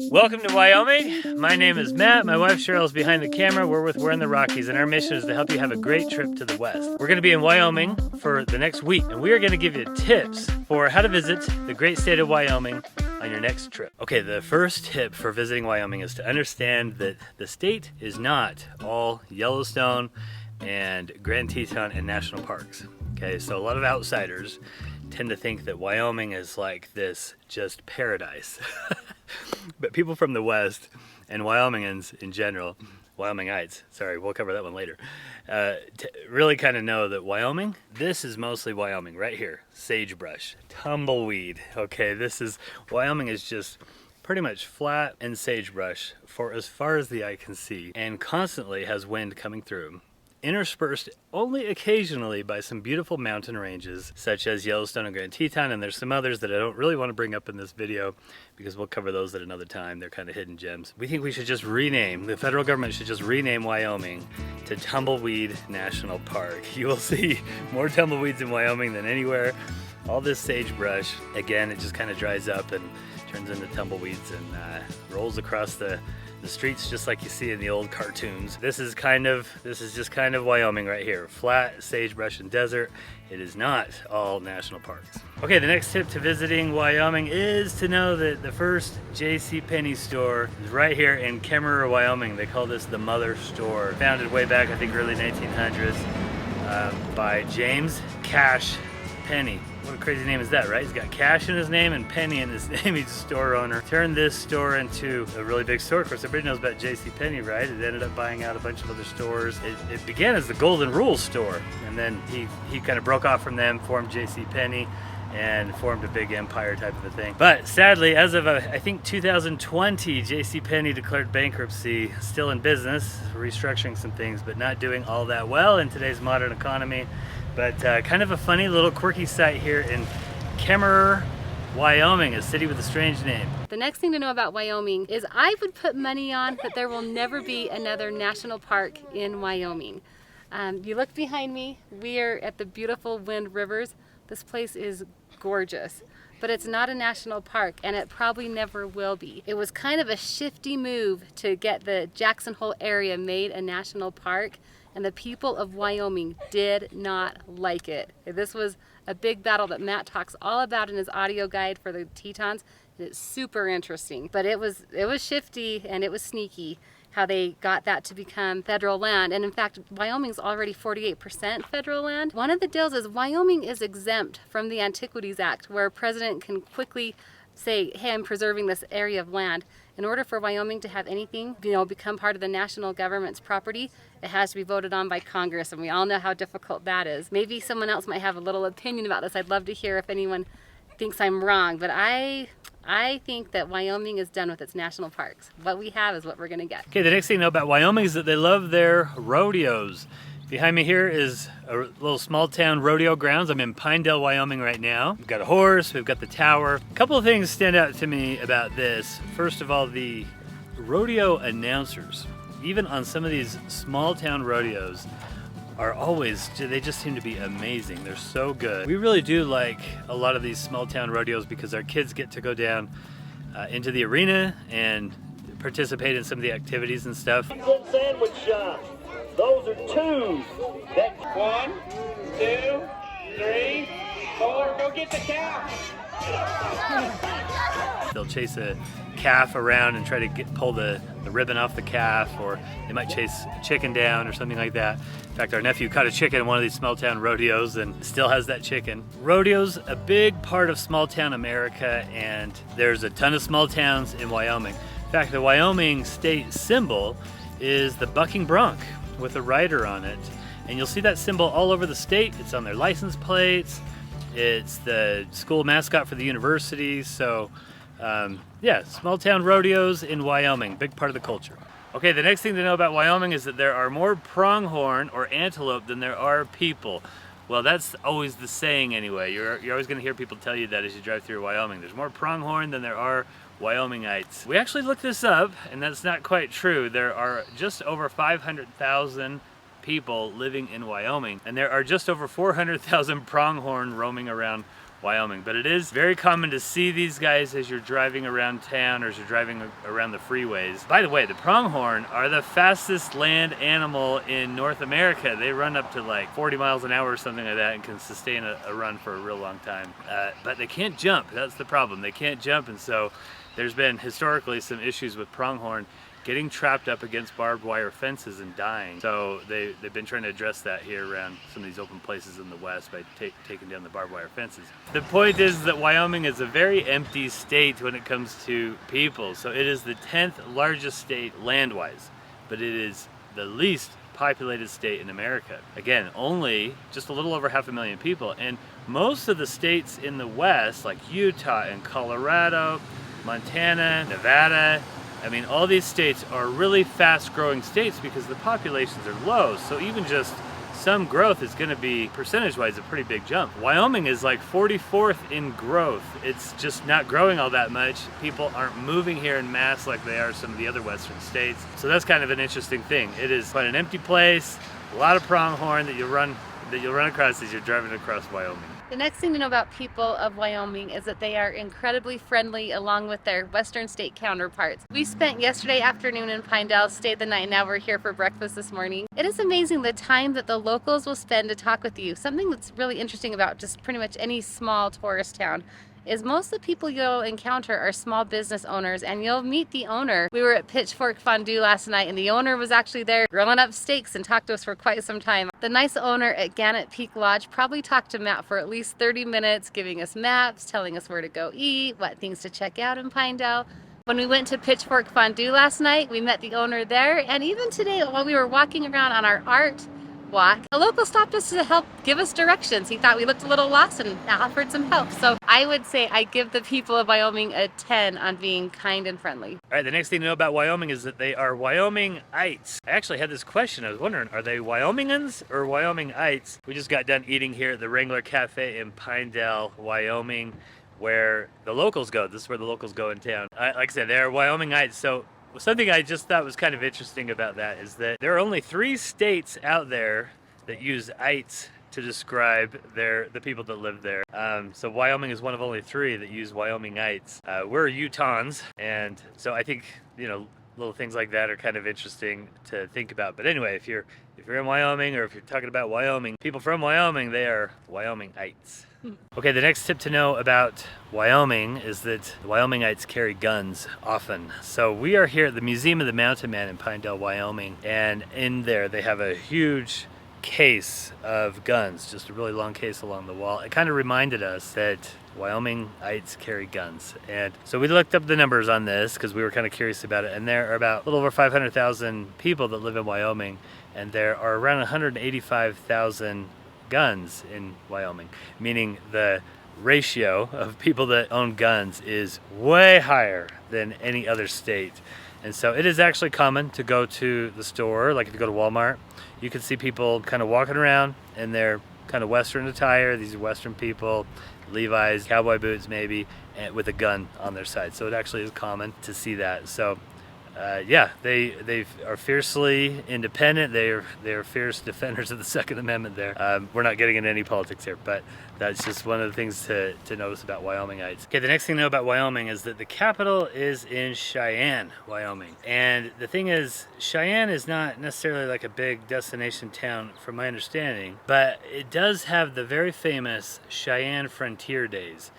Welcome to Wyoming. My name is Matt. My wife Cheryl is behind the camera. We're in the Rockies, and our mission is to help you have a great trip to the west. We're going to be in Wyoming for the next week, and we are going to give you tips for how to visit the great state of Wyoming on your next trip. Okay, the first tip for visiting Wyoming is to understand that the state is not all Yellowstone and Grand Teton and national parks. Okay, so a lot of outsiders tend to think that Wyoming is like this just paradise. But people from the West and Wyomingans in general, Wyomingites, sorry, we'll cover that one later, really kind of know that Wyoming, this is mostly Wyoming right here. Sagebrush, tumbleweed. Okay, Wyoming is just pretty much flat and sagebrush for as far as the eye can see, and constantly has wind coming through, interspersed only occasionally by some beautiful mountain ranges such as Yellowstone and Grand Teton, and there's some others that I don't really want to bring up in this video because we'll cover those at another time. They're kind of hidden gems. We think we should just rename, the federal government should just rename Wyoming to Tumbleweed National Park. You will see more tumbleweeds in Wyoming than anywhere. All this sagebrush, again, it just kind of dries up and turns into tumbleweeds and rolls across the streets just like you see in the old cartoons. This is just kind of Wyoming right here. Flat, sagebrush, and desert. It is not all national parks. Okay, the next tip to visiting Wyoming is to know that the first JCPenney store is right here in Kemmerer, Wyoming. They call this the Mother Store. Founded way back, I think, early 1900s by James Cash Penney. What a crazy name is that, right? He's got cash in his name and penny in his name. He's a store owner. Turned this store into a really big store. Of course, everybody knows about JCPenney, right? It ended up buying out a bunch of other stores. It began as the Golden Rule store, and then he kind of broke off from them, formed JCPenney, and formed a big empire type of a thing. But sadly, as of I think 2020, JCPenney declared bankruptcy. Still in business, restructuring some things, but not doing all that well in today's modern economy. But kind of a funny little quirky site here in Kemmerer, Wyoming, a city with a strange name. The next thing to know about Wyoming is I would put money on that there will never be another national park in Wyoming. You look behind me, we are at the beautiful Wind Rivers. This place is gorgeous, but it's not a national park, and it probably never will be. It was kind of a shifty move to get the Jackson Hole area made a national park, and the people of Wyoming did not like it. This was a big battle that Matt talks all about in his audio guide for the Tetons. It's super interesting, but it was shifty and it was sneaky how they got that to become federal land. And in fact, Wyoming's already 48% federal land. One of the deals is Wyoming is exempt from the Antiquities Act, where a president can quickly say, hey, I'm preserving this area of land. In order for Wyoming to have anything, become part of the national government's property, it has to be voted on by Congress, and we all know how difficult that is. Maybe someone else might have a little opinion about this. I'd love to hear if anyone thinks I'm wrong, but I think that Wyoming is done with its national parks. What we have is what we're gonna get. Okay, the next thing to know about Wyoming is that they love their rodeos. Behind me here is a little small town rodeo grounds. I'm in Pinedale, Wyoming right now. We've got a horse, we've got the tower. A couple of things stand out to me about this. First of all, the rodeo announcers, even on some of these small town rodeos, they just seem to be amazing. They're so good. We really do like a lot of these small town rodeos because our kids get to go down into the arena and participate in some of the activities and stuff. Sandwich shop. Those are twos. That's 1, 2, 3, 4. Go get the cow. They'll chase a calf around and try to pull the ribbon off the calf, or they might chase a chicken down or something like that. In fact, our nephew caught a chicken in one of these small town rodeos and still has that chicken. Rodeo's a big part of small town America, and there's a ton of small towns in Wyoming. In fact, the Wyoming state symbol is the bucking bronc with a rider on it, and you'll see that symbol all over the state. It's on their license plates. It's the school mascot for the university. So yeah, small town rodeos in Wyoming, big part of the culture. Okay, the next thing to know about Wyoming is that there are more pronghorn or antelope than there are people. Well, that's always the saying anyway. You're always going to hear people tell you that as you drive through Wyoming. There's more pronghorn than there are Wyomingites. We actually looked this up, and that's not quite true. There are just over 500,000 people living in Wyoming, and there are just over 400,000 pronghorn roaming around Wyoming. But it is very common to see these guys as you're driving around town or as you're driving around the freeways. By the way, the pronghorn are the fastest land animal in North America. They run up to like 40 miles an hour or something like that and can sustain a run for a real long time. But they can't jump. That's the problem. They can't jump, and so there's been historically some issues with pronghorn getting trapped up against barbed wire fences and dying. So they've been trying to address that here around some of these open places in the West by taking down the barbed wire fences. The point is that Wyoming is a very empty state when it comes to people. So it is the 10th largest state land-wise, but it is the least populated state in America. Again, only just a little over 500,000 people. And most of the states in the West, like Utah and Colorado, Montana, Nevada, I mean, all these states are really fast-growing states because the populations are low. So even just some growth is going to be, percentage-wise, a pretty big jump. Wyoming is like 44th in growth. It's just not growing all that much. People aren't moving here in mass like they are some of the other western states. So that's kind of an interesting thing. It is quite an empty place, a lot of pronghorn that you'll run across as you're driving across Wyoming. The next thing to know about people of Wyoming is that they are incredibly friendly along with their western state counterparts. We spent yesterday afternoon in Pinedale, stayed the night, and now we're here for breakfast this morning. It is amazing the time that the locals will spend to talk with you. Something that's really interesting about just pretty much any small tourist town is most of the people you'll encounter are small business owners, and you'll meet the owner. We were at Pitchfork Fondue last night, and the owner was actually there grilling up steaks and talked to us for quite some time. The nice owner at Gannett Peak Lodge probably talked to Matt for at least 30 minutes, giving us maps, telling us where to go eat, what things to check out in Pinedale. When we went to Pitchfork Fondue last night, we met the owner there, and even today while we were walking around on our art walk, a local stopped us to help give us directions. He thought we looked a little lost and offered some help. So I would say I give the people of Wyoming a 10 on being kind and friendly. All right, the next thing to know about Wyoming is that they are Wyomingites. I actually had this question. I was wondering, are they Wyomingans or Wyomingites? We just got done eating here at the Wrangler Cafe in Pinedale, Wyoming, where the locals go. This is where the locals go in town. Like I said, they're Wyomingites. So something I just thought was kind of interesting about that is that there are only 3 states out there that use ites to describe the people that live there. So Wyoming is one of only 3 that use Wyomingites. We're Utahns, and so I think, you know, little things like that are kind of interesting to think about. But anyway, if you're in Wyoming, or if you're talking about Wyoming, people from Wyoming, they are Wyomingites. Okay, the next tip to know about Wyoming is that the Wyomingites carry guns often. So we are here at the Museum of the Mountain Man in Pinedale, Wyoming, and in there they have a huge case of guns, just a really long case along the wall. It kind of reminded us that Wyomingites carry guns. And so we looked up the numbers on this because we were kind of curious about it, and there are about a little over 500,000 people that live in Wyoming, and there are around 185,000 guns in Wyoming, meaning the ratio of people that own guns is way higher than any other state. And so it is actually common to go to the store, like if you go to Walmart, you can see people kind of walking around in their kind of Western attire. These are Western people, Levi's, cowboy boots maybe, and with a gun on their side. So it actually is common to see that. So yeah, they are fiercely independent. They are fierce defenders of the Second Amendment there. We're not getting into any politics here, but that's just one of the things to notice about Wyomingites. Okay, the next thing to know about Wyoming is that the capital is in Cheyenne, Wyoming. And the thing is, Cheyenne is not necessarily like a big destination town from my understanding, but it does have the very famous Cheyenne Frontier Days.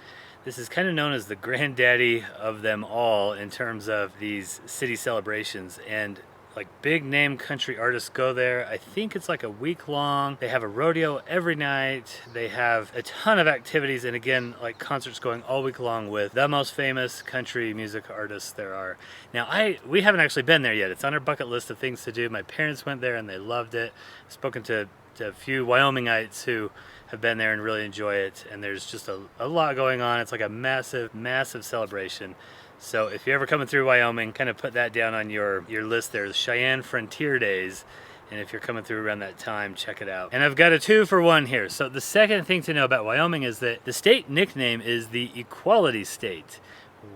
This is kind of known as the granddaddy of them all in terms of these city celebrations, and like big name country artists go there. I think it's like a week long. They have a rodeo every night. They have a ton of activities, and again, like concerts going all week long with the most famous country music artists there are. Now, we haven't actually been there yet. It's on our bucket list of things to do. My parents went there and they loved it. I've spoken to a few Wyomingites who have been there and really enjoy it, and there's just a lot going on. It's like a massive celebration. So if you're ever coming through Wyoming, kind of put that down on your list there, the Cheyenne Frontier Days, and if you're coming through around that time, check it out. And I've got a 2-for-1 here. So the second thing to know about Wyoming is that the state nickname is the Equality State.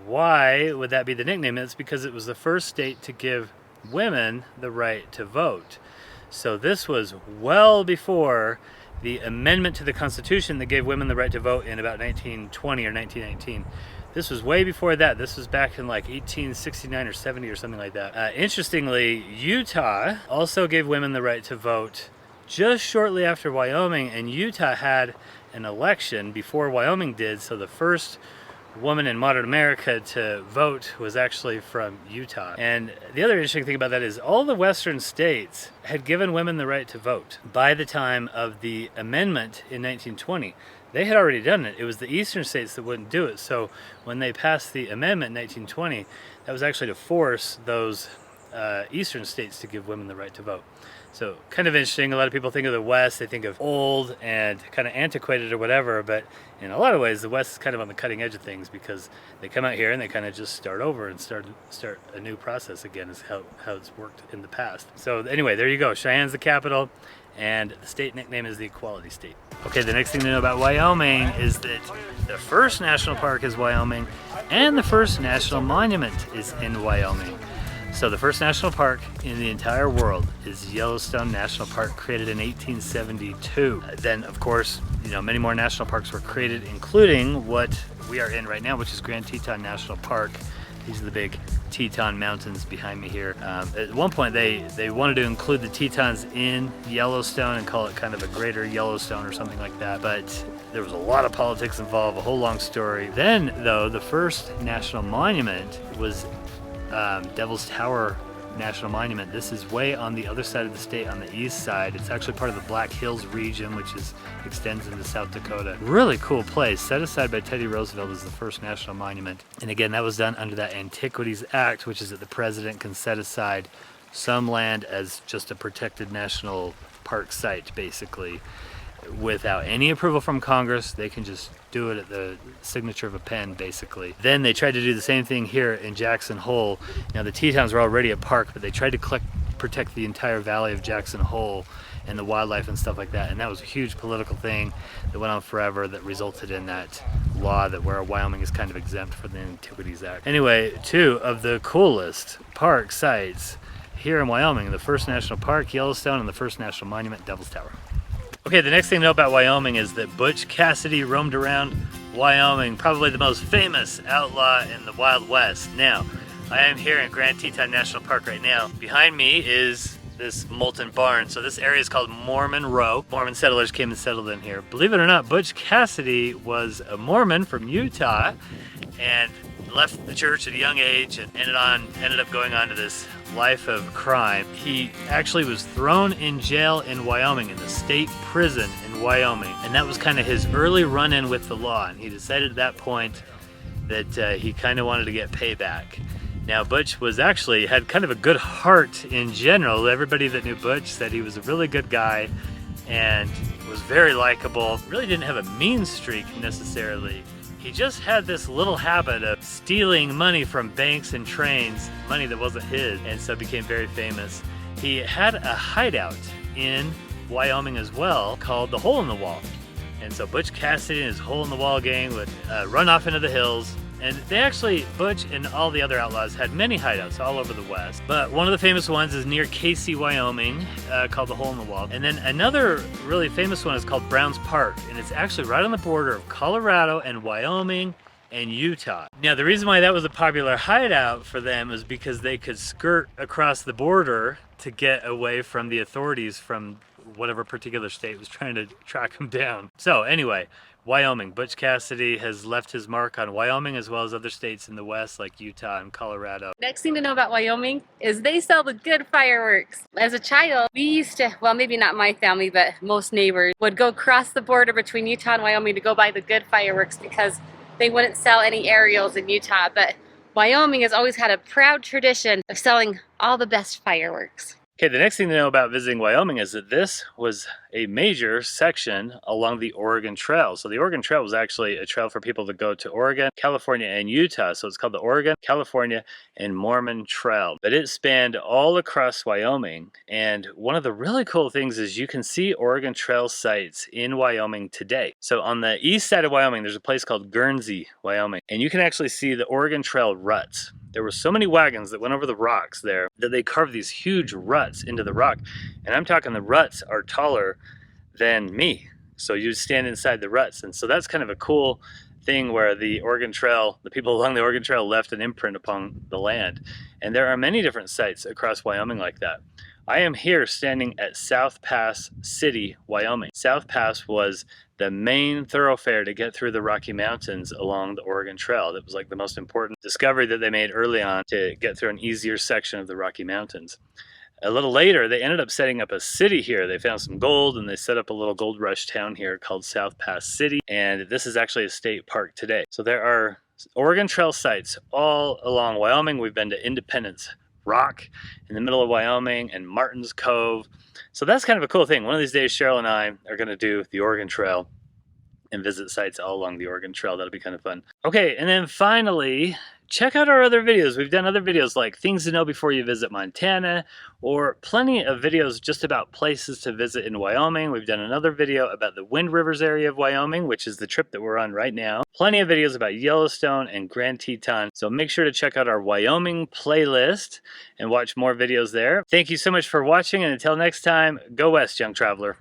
Why would that be the nickname? It's because it was the first state to give women the right to vote. So this was well before the amendment to the Constitution that gave women the right to vote in about 1920 or 1919. This was way before that. This was back in like 1869 or 70 or something like that. Interestingly, Utah also gave women the right to vote just shortly after Wyoming, and Utah had an election before Wyoming did, so the first woman in modern America to vote was actually from Utah. And the other interesting thing about that is all the western states had given women the right to vote by the time of the amendment in 1920. They had already done it. It was the eastern states that wouldn't do it. So when they passed the amendment in 1920, that was actually to force those eastern states to give women the right to vote. So kind of interesting. A lot of people think of the West, they think of old and kind of antiquated or whatever, but in a lot of ways the West is kind of on the cutting edge of things because they come out here and they kind of just start over and start a new process again, is how it's worked in the past. So anyway, there you go. Cheyenne's the capital, and the state nickname is the Equality State. Okay, the next thing to know about Wyoming is that the first national park is Wyoming, and the first national monument is in Wyoming. So the first national park in the entire world is Yellowstone National Park, created in 1872. Then, of course, many more national parks were created, including what we are in right now, which is Grand Teton National Park. These are the big Teton Mountains behind me here. At one point, they wanted to include the Tetons in Yellowstone and call it kind of a greater Yellowstone or something like that, but there was a lot of politics involved, a whole long story. Then, though, the first national monument was Devil's Tower National Monument. This is way on the other side of the state, on the east side. It's actually part of the Black Hills region, which extends into South Dakota. Really cool place, set aside by Teddy Roosevelt as the first national monument. And again, that was done under that Antiquities Act, which is that the president can set aside some land as just a protected national park site, basically. Without any approval from Congress, they can just do it at the signature of a pen, basically. Then they tried to do the same thing here in Jackson Hole. Now the Tetons were already a park, but they tried to protect the entire valley of Jackson Hole and the wildlife and stuff like that. And that was a huge political thing that went on forever that resulted in that law that where Wyoming is kind of exempt from the Antiquities Act. Anyway, two of the coolest park sites here in Wyoming, the first national park, Yellowstone, and the first national monument, Devil's Tower. Okay, the next thing to know about Wyoming is that Butch Cassidy roamed around Wyoming, probably the most famous outlaw in the Wild West. Now, I am here in Grand Teton National Park right now. Behind me is this molten barn. So this area is called Mormon Row. Mormon settlers came and settled in here. Believe it or not, Butch Cassidy was a Mormon from Utah and left the church at a young age and ended up going on to this life of crime. He actually was thrown in jail in Wyoming, in the state prison in Wyoming, and that was kind of his early run-in with the law, and he decided at that point that he kind of wanted to get payback. Now Butch had kind of a good heart in general. Everybody that knew Butch said he was a really good guy and was very likable. Really didn't have a mean streak necessarily. He just had this little habit of stealing money from banks and trains, money that wasn't his, and so became very famous. He had a hideout in Wyoming as well called the Hole in the Wall. And so Butch Cassidy and his Hole in the Wall gang would run off into the hills. And Butch and all the other outlaws had many hideouts all over the West. But one of the famous ones is near Casey, Wyoming, called the Hole in the Wall. And then another really famous one is called Browns Park. And it's actually right on the border of Colorado and Wyoming and Utah. Now, the reason why that was a popular hideout for them is because they could skirt across the border to get away from the authorities from whatever particular state was trying to track them down. So anyway, Wyoming. Butch Cassidy has left his mark on Wyoming as well as other states in the West like Utah and Colorado. Next thing to know about Wyoming is they sell the good fireworks. As a child, we used to, well, maybe not my family, but most neighbors would go across the border between Utah and Wyoming to go buy the good fireworks because they wouldn't sell any aerials in Utah. But Wyoming has always had a proud tradition of selling all the best fireworks. Okay, the next thing to know about visiting Wyoming is that this was a major section along the Oregon Trail. So the Oregon Trail was actually a trail for people to go to Oregon, California, and Utah. So it's called the Oregon, California, and Mormon Trail. But it spanned all across Wyoming. And one of the really cool things is you can see Oregon Trail sites in Wyoming today. So on the east side of Wyoming, there's a place called Guernsey, Wyoming. And you can actually see the Oregon Trail ruts. There were so many wagons that went over the rocks there that they carved these huge ruts into the rock. And I'm talking the ruts are taller than me. So you stand inside the ruts. And so that's kind of a cool thing where the Oregon Trail, the people along the Oregon Trail left an imprint upon the land. And there are many different sites across Wyoming like that. I am here standing at South Pass City, Wyoming. South Pass was the main thoroughfare to get through the Rocky Mountains along the Oregon Trail. That was like the most important discovery that they made early on to get through an easier section of the Rocky Mountains. A little later, they ended up setting up a city here. They found some gold and they set up a little gold rush town here called South Pass City. And this is actually a state park today. So there are Oregon Trail sites all along Wyoming. We've been to Independence Rock in the middle of Wyoming and Martin's Cove. So that's kind of a cool thing. One of these days, Cheryl and I are going to do the Oregon Trail and visit sites all along the Oregon Trail. That'll be kind of fun. Okay, and then finally, check out our other videos. We've done other videos like things to know before you visit Montana, or plenty of videos just about places to visit in Wyoming. We've done another video about the Wind Rivers area of Wyoming, which is the trip that we're on right now. Plenty of videos about Yellowstone and Grand Teton. So make sure to check out our Wyoming playlist and watch more videos there. Thank you so much for watching, and until next time, go west, young traveler.